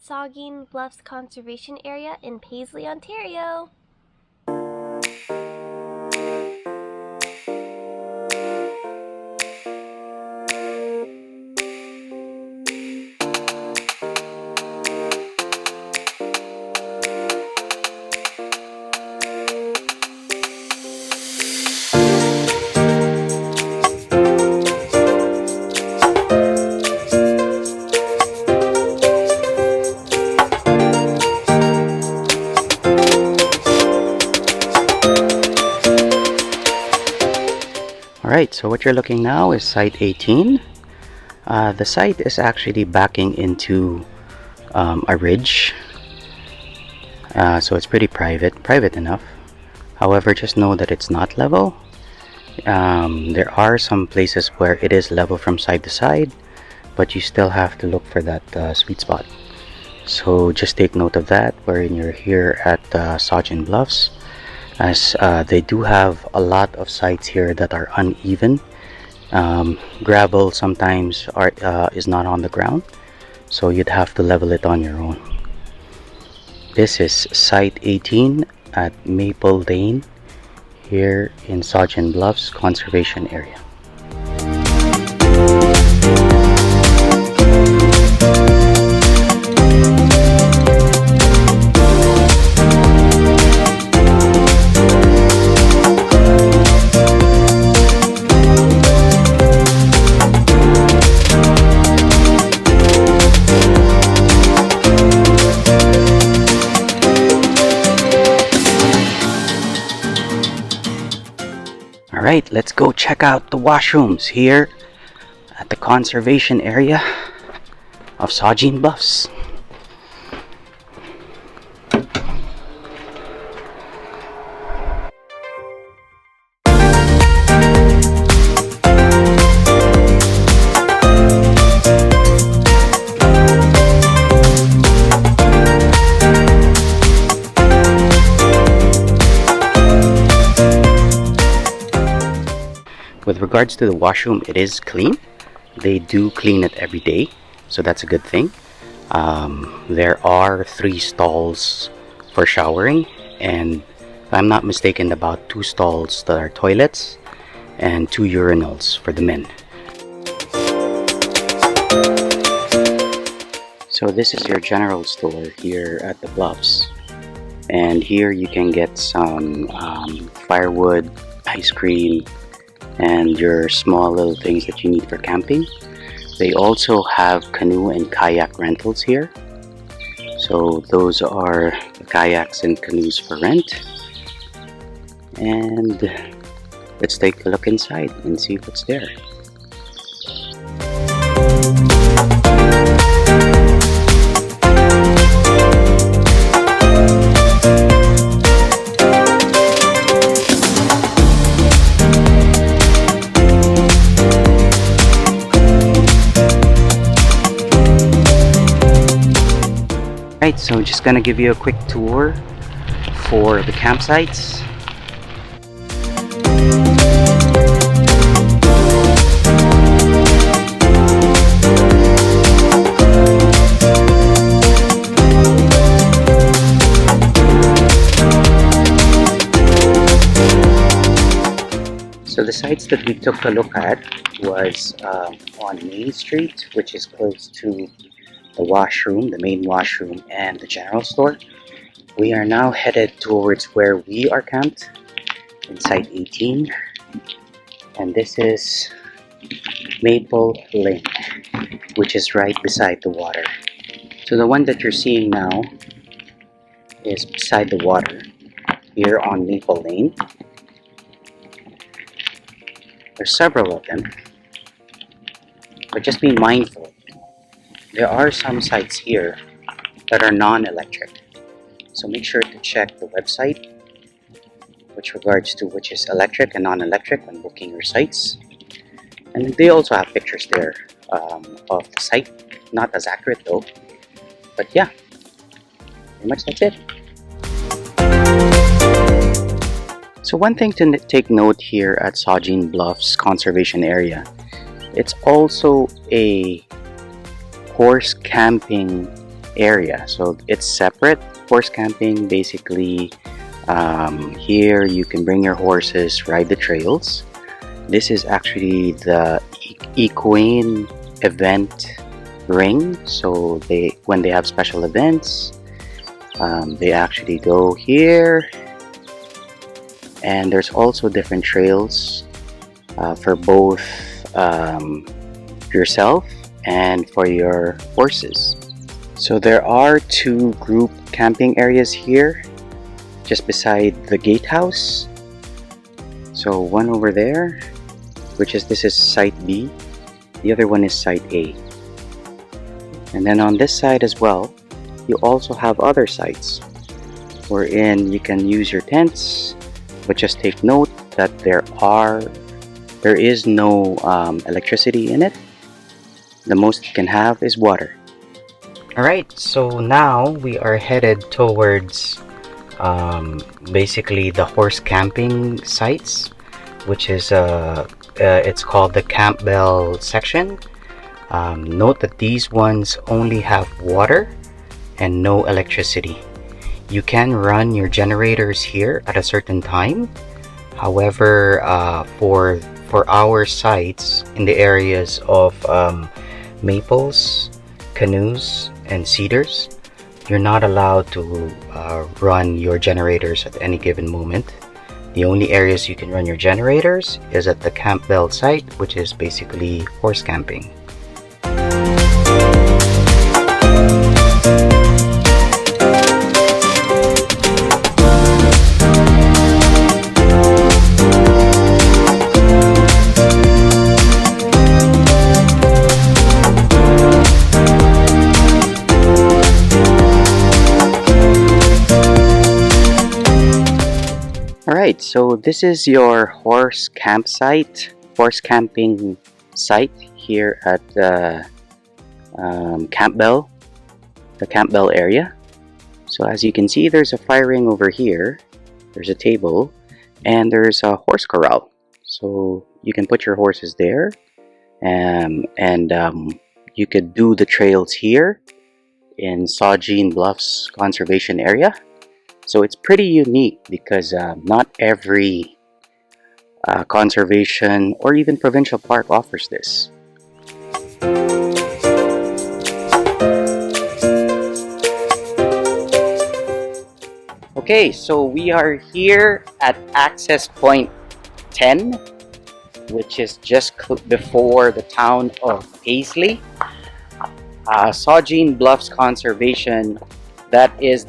Saugeen Bluffs Conservation Area in Paisley, Ontario. Alright, so what you're looking now is site 18. The site is actually backing into a ridge, so it's pretty private enough. However, just know that it's not level. There are some places where it is level from side to side, but you still have to look for that sweet spot. So just take note of that when you're here at Saugeen Bluffs, as they do have a lot of sites here that are uneven. Gravel sometimes is not on the ground, so you'd have to level it on your own. This is site 18 at Maple Lane here in Saugeen Bluffs Conservation Area. Alright, let's go check out the washrooms here at the conservation area of Saugeen Bluffs. With regards to the washroom, it is clean. They do clean it every day, so that's a good thing. There are 3 stalls for showering, and if I'm not mistaken, about 2 stalls that are toilets and 2 urinals for the men. So this is your general store here at the Bluffs, and here you can get some firewood, ice cream, and your small little things that you need for camping. They also have canoe and kayak rentals here. So those are the kayaks and canoes for rent. And let's take a look inside and see what's there. Right, so just gonna give you a quick tour for the campsites. So the sites that we took a look at was on Main Street, which is close to the washroom, the main washroom, and the general store. We are now headed towards where we are camped in site 18, and this is Maple Lane, which is right beside the water. So the one that you're seeing now is beside the water here on Maple Lane. There's several of them, but just be mindful. There are some sites here that are non-electric, so make sure to check the website with regards to which is electric and non-electric when booking your sites. And they also have pictures there of the site, not as accurate though, but yeah, pretty much that's it. So one thing to take note here at Saugeen Bluffs Conservation Area, it's also a horse camping area, so it's separate. Horse camping, basically, here you can bring your horses, ride the trails. This is actually the equine event ring, so when they have special events, they actually go here. And there's also different trails for both yourself and for your horses. So there are two group camping areas here just beside the gatehouse. So one over there, this is site B, the other one is site A. And then on this side as well, you also have other sites wherein you can use your tents, but just take note that there is no electricity in it. The most you can have is water. Alright, so now we are headed towards basically the horse camping sites, which is it's called the Campbell section. Note that these ones only have water and no electricity. You can run your generators here at a certain time. However, for our sites in the areas of maples, canoes, and cedars, you're not allowed to run your generators at any given moment. The only areas you can run your generators is at the Campbell site, which is basically horse camping. Alright, so this is your horse camping site here at Campbell, the Campbell area. So as you can see, there's a fire ring over here, there's a table, and there's a horse corral. So you can put your horses there, and you could do the trails here in Saugeen Bluffs Conservation Area. So it's pretty unique because not every conservation or even provincial park offers this. Okay, so we are here at access point 10, which is just before the town of Paisley. Saugeen Bluffs Conservation, that is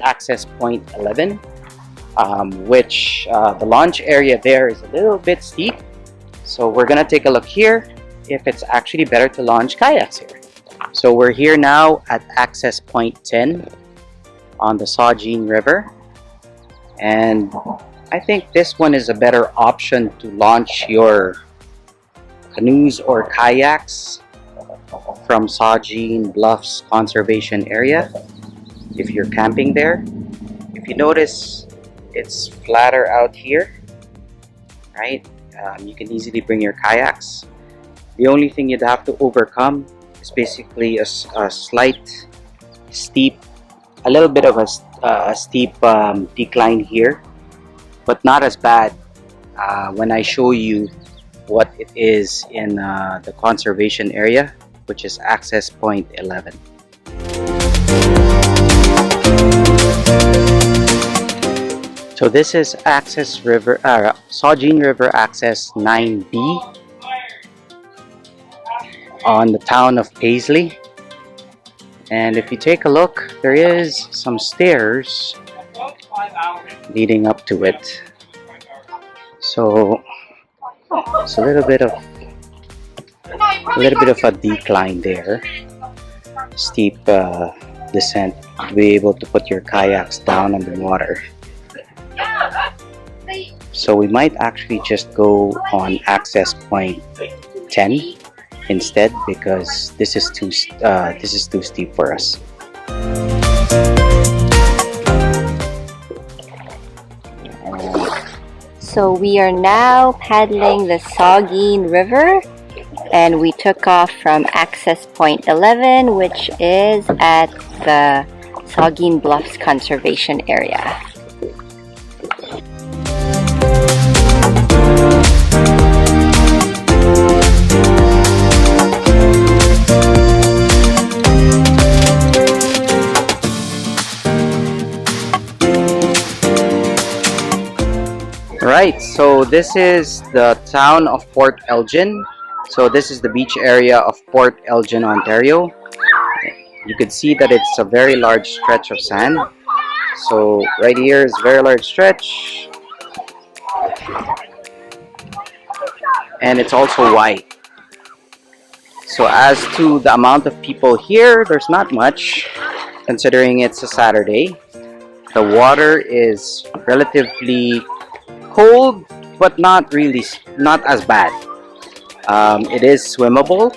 access point 11, which the launch area there is a little bit steep. So we're gonna take a look here if it's actually better to launch kayaks here. So we're here now at access point 10 on the Saugeen River, and I think this one is a better option to launch your canoes or kayaks from Saugeen Bluffs Conservation Area if you're camping there. If you notice, it's flatter out here, right? You can easily bring your kayaks. The only thing you'd have to overcome is basically a slight steep, a little bit of a steep decline here, but not as bad when I show you what it is in the conservation area, which is access point 11. So this is Saugeen River access 9B on the town of Paisley. And if you take a look, there is some stairs leading up to it. So it's a little bit of a decline there, steep descent to be able to put your kayaks down underwater. So we might actually just go on access point 10 instead, because this is too steep for us. So we are now paddling the Saugeen River, and we took off from access point 11, which is at the Saugeen Bluffs Conservation Area. Right, so this is the town of Port Elgin. So this is the beach area of Port Elgin, Ontario. You could see that it's a very large stretch of sand. So right here is a very large stretch. And it's also wide. So as to the amount of people here, there's not much, considering it's a Saturday. The water is relatively cold, but not as bad. It is swimmable.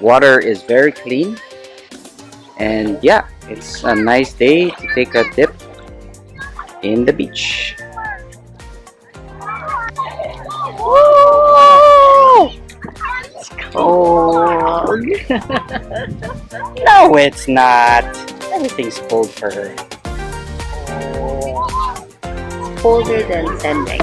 Water is very clean, and yeah, it's a nice day to take a dip in the beach. Woo! It's cold. No, it's not. Everything's cold for her. Colder than sending.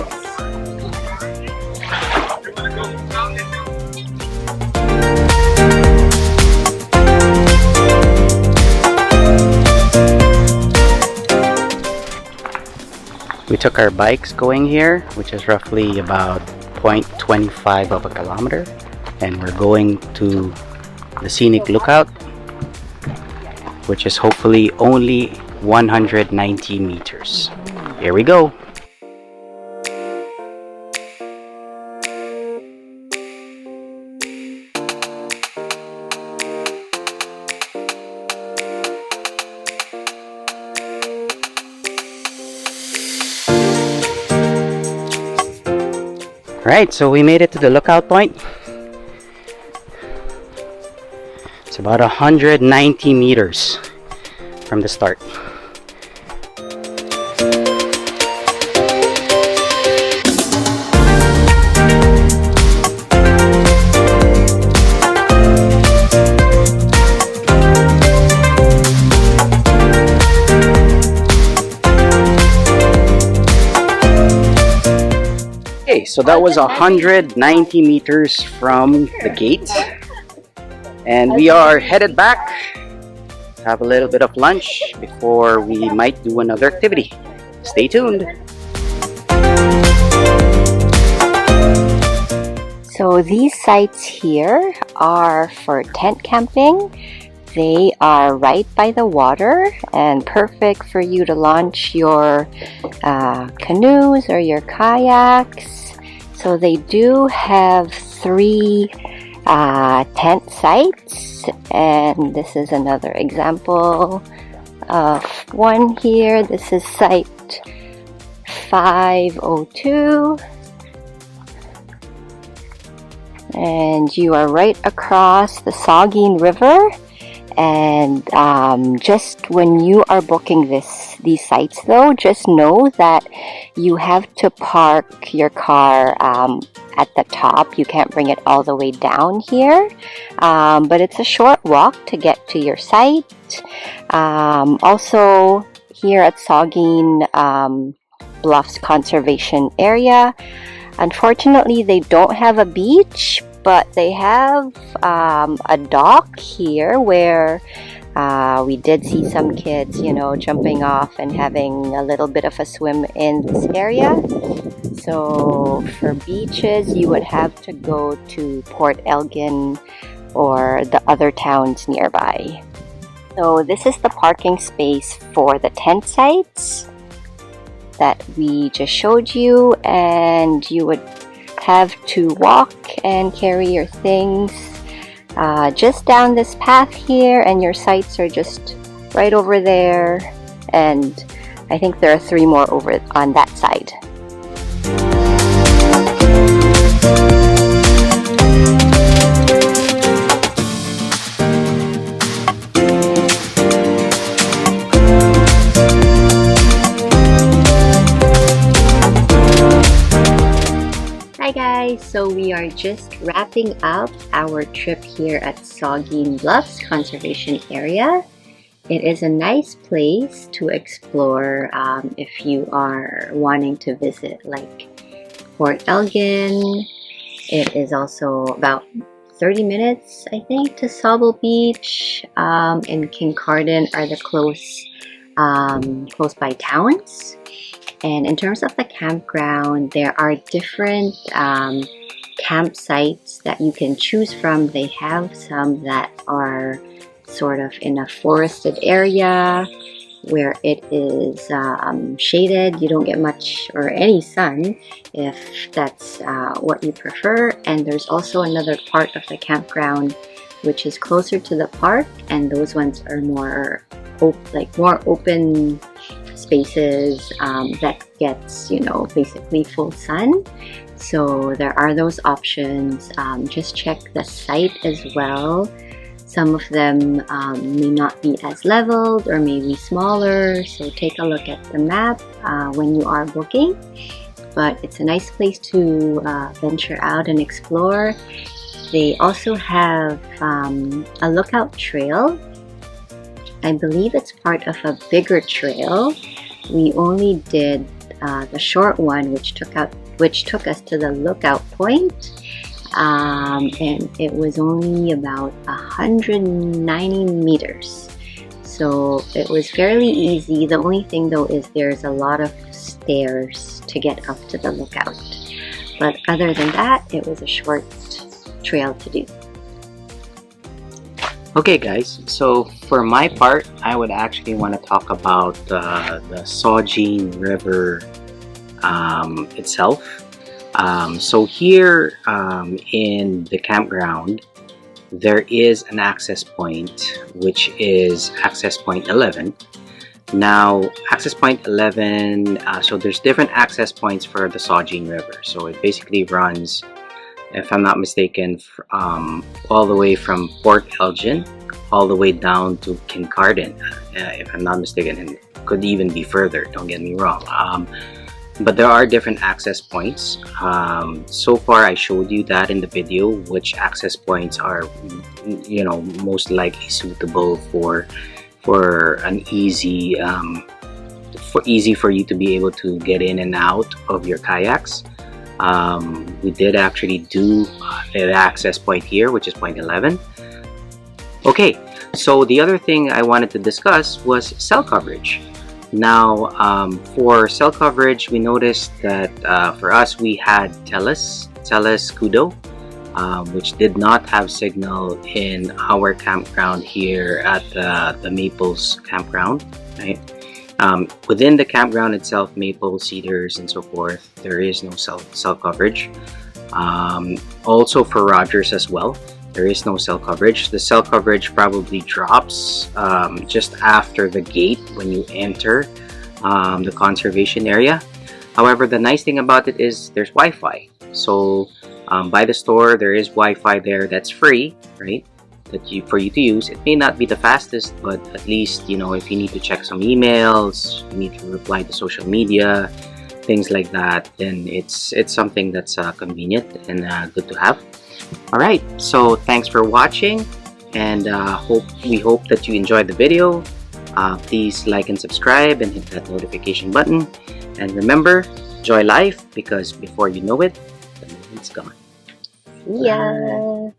We took our bikes going here, which is roughly about 0.25 of a kilometer, and we're going to the Scenic Lookout, which is hopefully only 190 meters. Here we go. Alright, so we made it to the lookout point. It's about 190 meters from the start. Okay, so that was 190 meters from the gate, and we are headed back to have a little bit of lunch before we might do another activity. Stay tuned. So these sites here are for tent camping. They are right by the water and perfect for you to launch your canoes or your kayaks. So they do have 3 tent sites, and this is another example of one here. This is site 502, and you are right across the Saugeen River. And just when you are booking these sites though, just know that you have to park your car at the top. You can't bring it all the way down here, but it's a short walk to get to your site. Also here at Saugeen Bluffs Conservation Area, unfortunately they don't have a beach, but they have a dock here where we did see some kids, jumping off and having a little bit of a swim in this area. So for beaches, you would have to go to Port Elgin or the other towns nearby. So this is the parking space for the tent sites that we just showed you, and you would have to walk and carry your things just down this path here, and your sites are just right over there, and I think there are 3 more over on that side. Hi guys, so we are just wrapping up our trip here at Saugeen Bluffs Conservation Area. It is a nice place to explore if you are wanting to visit like Fort Elgin. It is also about 30 minutes, I think, to Sauble Beach and Kincardine are the close by towns. And in terms of the campground, there are different campsites that you can choose from. They have some that are sort of in a forested area where it is shaded. You don't get much or any sun if that's what you prefer. And there's also another part of the campground which is closer to the park, and those ones are more open spaces that gets, you know, basically full sun. So there are those options. Just check the site as well. Some of them may not be as leveled or maybe smaller, so take a look at the map when you are booking. But it's a nice place to venture out and explore. They also have a lookout trail. I believe it's part of a bigger trail. We only did the short one, which took us to the lookout point, and it was only about 190 meters. So it was fairly easy. The only thing though is there's a lot of stairs to get up to the lookout. But other than that, it was a short trail to do. Okay guys, so for my part, I would actually want to talk about the Saugeen River itself. So here in the campground, there is an access point, which is access point 11. Now, access point 11, so there's different access points for the Saugeen River. So it basically runs, if I'm not mistaken, all the way from Port Elgin all the way down to Kincardine, if I'm not mistaken, and could even be further, don't get me wrong. But there are different access points. So far I showed you that in the video, which access points are, you know, most likely suitable for an easy for you to be able to get in and out of your kayaks. We did actually do an access point here, which is point 11. Okay, so the other thing I wanted to discuss was cell coverage. Now, for cell coverage, we noticed that for us, we had Telus Kudo, which did not have signal in our campground here at the Maples campground, right? Within the campground itself, Maple, Cedars, and so forth, there is no cell coverage. Also for Rogers as well, there is no cell coverage. The cell coverage probably drops just after the gate when you enter the conservation area. However, the nice thing about it is there's Wi-Fi. So by the store, there is Wi-Fi there that's free, right? For you to use. It may not be the fastest, but at least, you know, if you need to check some emails, you need to reply to social media, things like that, then it's something that's convenient and good to have. Alright, so thanks for watching, and we hope that you enjoyed the video. Please like and subscribe and hit that notification button. And remember, enjoy life, because before you know it, the moment's gone. Yeah.